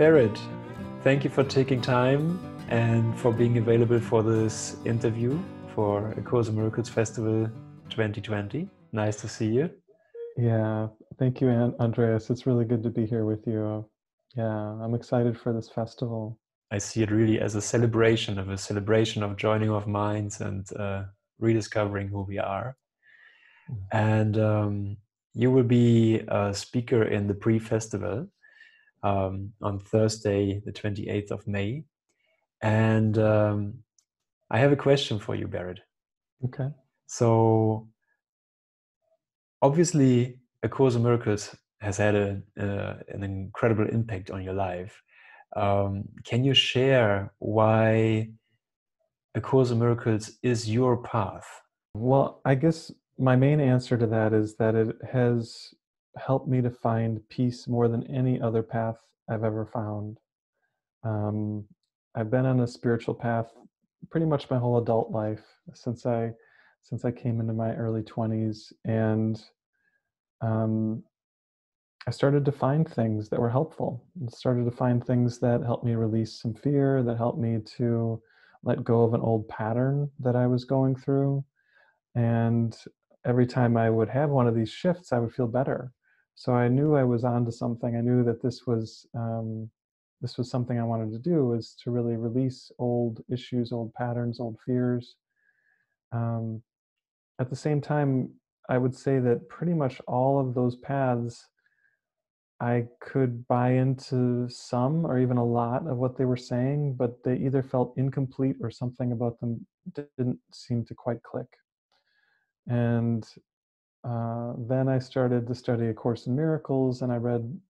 Barret, thank you for taking time and for being available for this interview for A Course in Miracles Festival 2020. Nice to see you. Yeah, thank you, Andreas. It's really good to be here with you. Yeah, I'm excited for this festival. I see it really as a celebration of joining of minds and rediscovering who we are. And you will be a speaker in the pre-festival on Thursday, the 28th of May. And I have a question for you, Barret. Okay. So obviously, A Course in Miracles has had an incredible impact on your life. Can you share why A Course in Miracles is your path? Well, I guess my main answer to that is that it has helped me to find peace more than any other path I've ever found. I've been on a spiritual path pretty much my whole adult life since I came into my early 20s, and I started to find things that were helpful. I started to find things that helped me release some fear, that helped me to let go of an old pattern that I was going through. And every time I would have one of these shifts, I would feel better. So I knew I was onto something. I knew that this was something I wanted to do, was to really release old issues, old patterns, old fears. At the same time, I would say that pretty much all of those paths, I could buy into some or even a lot of what they were saying, but they either felt incomplete or something about them didn't seem to quite click. And then I started to study A Course in Miracles, and I read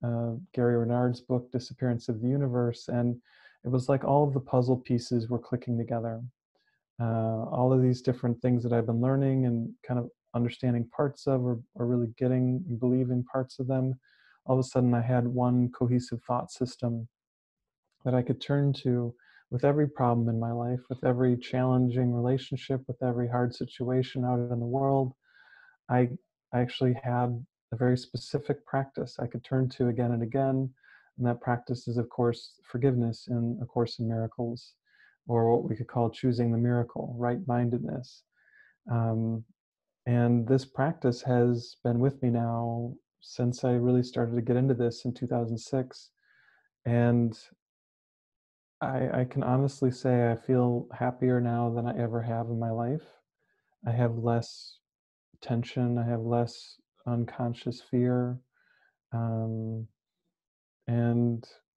Gary Renard's book, Disappearance of the Universe, and it was like all of the puzzle pieces were clicking together. All of these different things that I've been learning and kind of understanding parts of, or really getting and believing parts of them, all of a sudden I had one cohesive thought system that I could turn to with every problem in my life, with every challenging relationship, with every hard situation out in the world. I actually had a very specific practice I could turn to again and again. And that practice is, of course, forgiveness in A Course in Miracles, or what we could call choosing the miracle, right-mindedness. And this practice has been with me now since I really started to get into this in 2006. And I can honestly say I feel happier now than I ever have in my life. I have less tension, I have less unconscious fear. And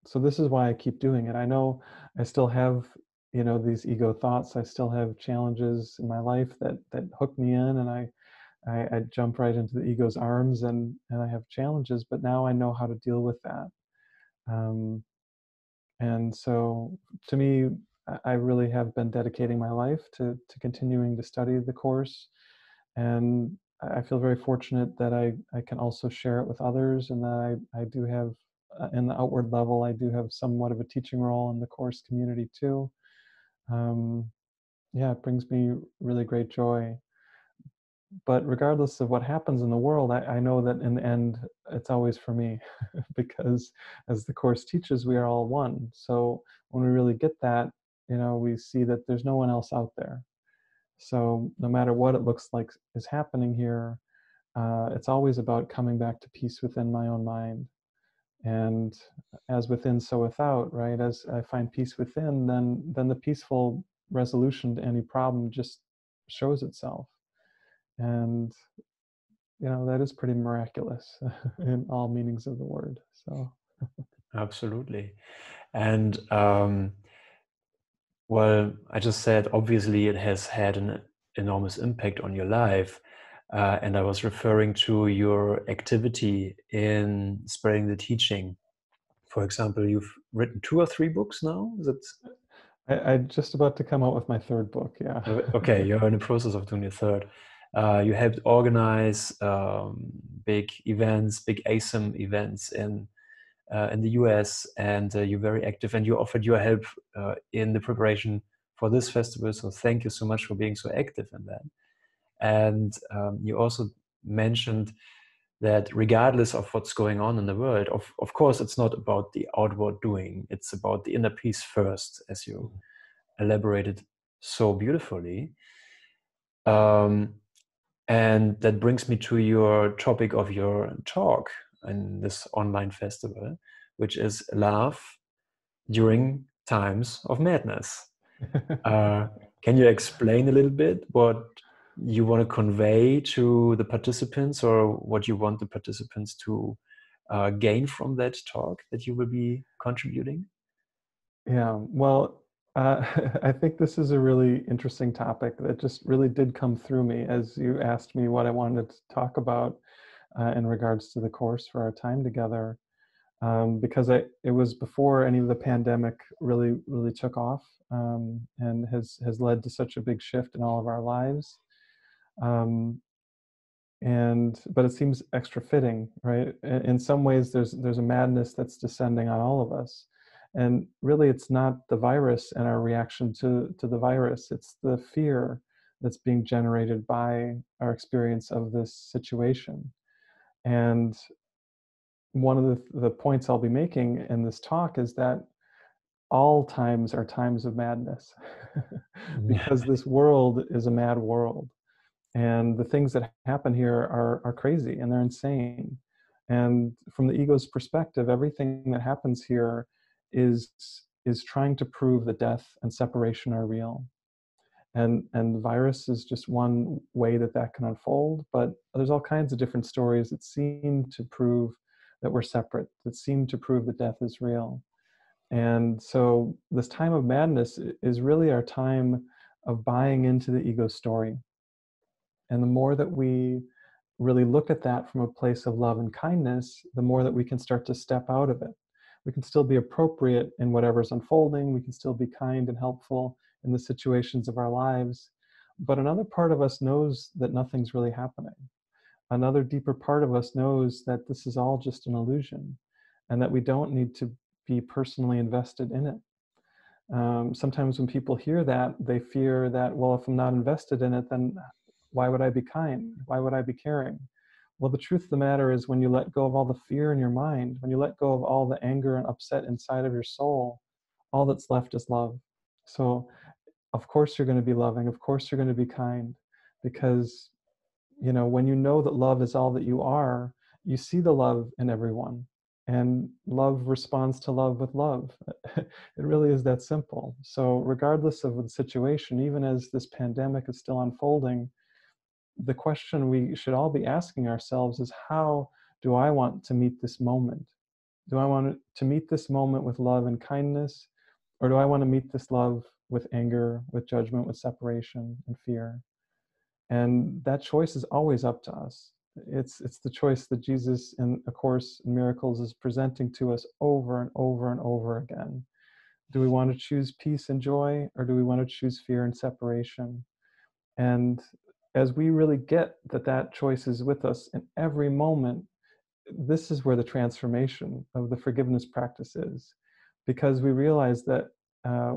so this is why I keep doing it. I know I still have, these ego thoughts. I still have challenges in my life that hook me in, and I jump right into the ego's arms, and I have challenges, but now I know how to deal with that. And so to me, I really have been dedicating my life to continuing to study the Course. And I feel very fortunate that I can also share it with others, and that I do have, in the outward level, I do have somewhat of a teaching role in the Course community too. Yeah, it brings me really great joy. But regardless of what happens in the world, I know that in the end, it's always for me, because as the Course teaches, we are all one. So when we really get that, we see that there's no one else out there. So no matter what it looks like is happening here, it's always about coming back to peace within my own mind. And as within, so without, right? As I find peace within, then the peaceful resolution to any problem just shows itself. And that is pretty miraculous in all meanings of the word. So Absolutely. And well, I just said, obviously it has had an enormous impact on your life. And I was referring to your activity in spreading the teaching. For example, you've written 2 or 3 books now? Is it? I'm just about to come out with my 3rd book, yeah. Okay, you're in the process of doing your 3rd. You helped organize big events, big ACIM events in the US, and you're very active, and you offered your help in the preparation for this festival. So thank you so much for being so active in that. And you also mentioned that regardless of what's going on in the world, of course, it's not about the outward doing. It's about the inner peace first, as you elaborated so beautifully. And that brings me to your topic of your talk in this online festival, which is love during times of madness. Can you explain a little bit what you want to convey to the participants, or what you want the participants to gain from that talk that you will be contributing? Yeah, well, I think this is a really interesting topic that just really did come through me as you asked me what I wanted to talk about in regards to the course for our time together. Because it was before any of the pandemic really took off, and has led to such a big shift in all of our lives. But it seems extra fitting, right? In some ways, there's a madness that's descending on all of us, and really, it's not the virus and our reaction to the virus. It's the fear that's being generated by our experience of this situation. And one of the points I'll be making in this talk is that all times are times of madness because this world is a mad world. And the things that happen here are crazy and they're insane. And from the ego's perspective, everything that happens here is trying to prove that death and separation are real. And the virus is just one way that can unfold, but there's all kinds of different stories that seem to prove that we're separate, that seem to prove that death is real. And so this time of madness is really our time of buying into the ego story. And the more that we really look at that from a place of love and kindness, the more that we can start to step out of it. We can still be appropriate in whatever's unfolding. We can still be kind and helpful in the situations of our lives. But another part of us knows that nothing's really happening. Another deeper part of us knows that this is all just an illusion and that we don't need to be personally invested in it. Sometimes when people hear that, they fear that, well, if I'm not invested in it, then why would I be kind? Why would I be caring? Well, the truth of the matter is when you let go of all the fear in your mind, when you let go of all the anger and upset inside of your soul, all that's left is love. So of course you're going to be loving. Of course you're going to be kind, because when you know that love is all that you are, you see the love in everyone. And love responds to love with love. It really is that simple. So regardless of the situation, even as this pandemic is still unfolding, the question we should all be asking ourselves is, how do I want to meet this moment? Do I want to meet this moment with love and kindness? Or do I want to meet this love with anger, with judgment, with separation and fear? And that choice is always up to us. It's the choice that Jesus in A Course in Miracles is presenting to us over and over and over again. Do we want to choose peace and joy, or do we want to choose fear and separation? And as we really get that choice is with us in every moment, this is where the transformation of the forgiveness practice is, because we realize that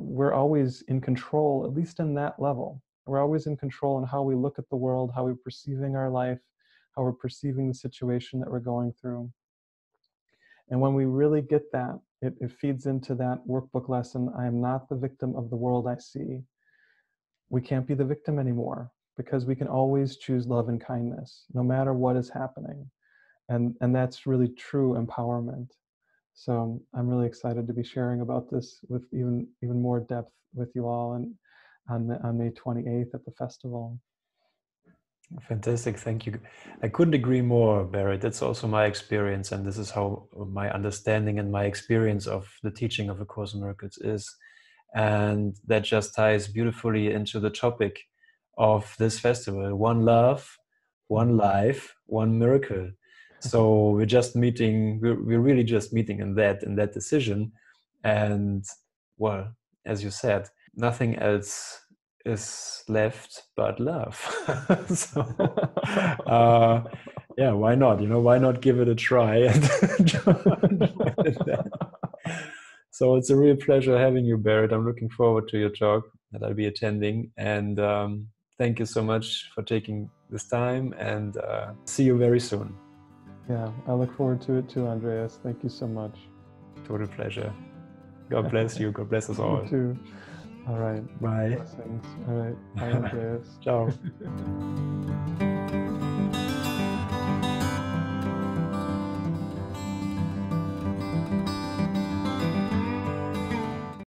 we're always in control, at least in that level. We're always in control in how we look at the world, how we're perceiving our life, how we're perceiving the situation that we're going through. And when we really get that, it feeds into that workbook lesson, I am not the victim of the world I see. We can't be the victim anymore, because we can always choose love and kindness, no matter what is happening. And that's really true empowerment. So I'm really excited to be sharing about this with even more depth with you all, and on May 28th at the festival. Fantastic, thank you. I couldn't agree more, Barret. That's also my experience, and this is how my understanding and my experience of the teaching of A Course in Miracles is. And that just ties beautifully into the topic of this festival: one love, one life, one miracle. So we're just meeting, we're really just meeting in that decision. And well, as you said, nothing else is left but love. So yeah, why not? Why not give it a try and join in that? So it's a real pleasure having you, Barret. I'm looking forward to your talk that I'll be attending. And thank you so much for taking this time, and see you very soon. Yeah, I look forward to it too, Andreas. Thank you so much. Total pleasure. God bless you. God bless us all. You too. All right. Bye. Blessings. All right. Bye, Andreas. Ciao.